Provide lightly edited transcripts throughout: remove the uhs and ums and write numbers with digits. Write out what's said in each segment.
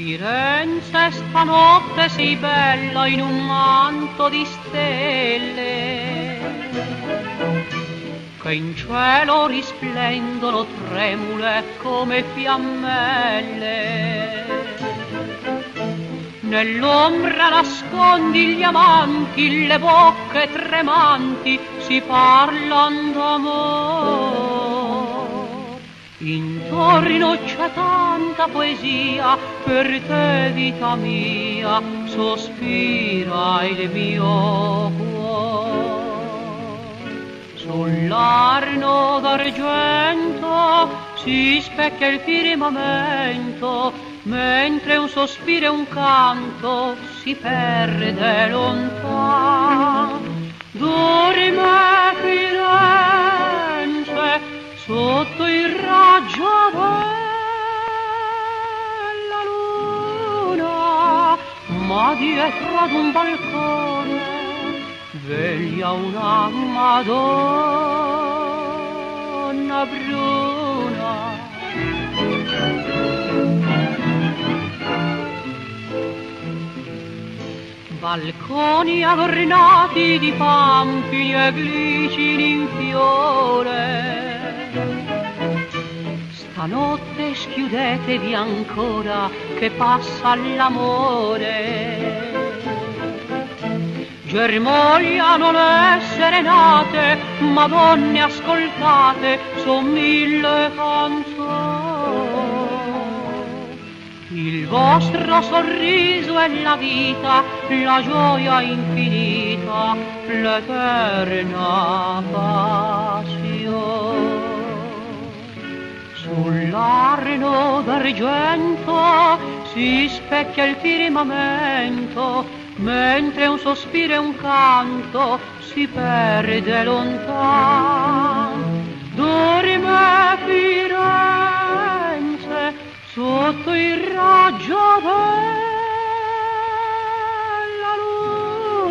Firenze, stanotte sei bella in un manto di stelle, che in cielo risplendono tremule come fiammelle. Nell'ombra nascondi gli amanti, le bocche tremanti si parlan d'amor. Intorno c'è tanta poesia, per te vita mia sospira il mio cuore. Sull'arno d'argento si specchia il firmamento, mentre un sospiro e un canto si perde lontano. Dorme Firenze sotto il raggio della luna, ma dietro ad un balcone veglia una Madonna bruna. Balconi adornati di pampini e glicini in fiore, stanotte schiudetevi ancora che passa l'amore. Germogliano le serenate, madonne ascoltate, son mille canzoni. Il vostro sorriso è la vita, la gioia infinita, l'eterna passione. Sull'arno d'argento si specchia il firmamento, mentre un sospiro e un canto si perde lontano. Dorme Firenze sotto il raggio della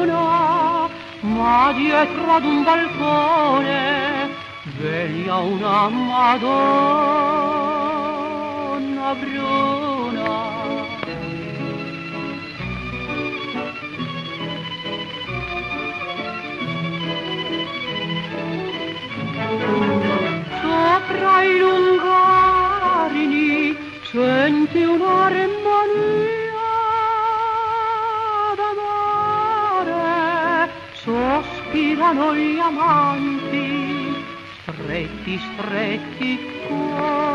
luna, ma dietro ad un balcone veglia una Madonna bruna. Sopra i lungarini senti un'armonia d'amore, sospirano gli amanti, stretti, stretti cuori.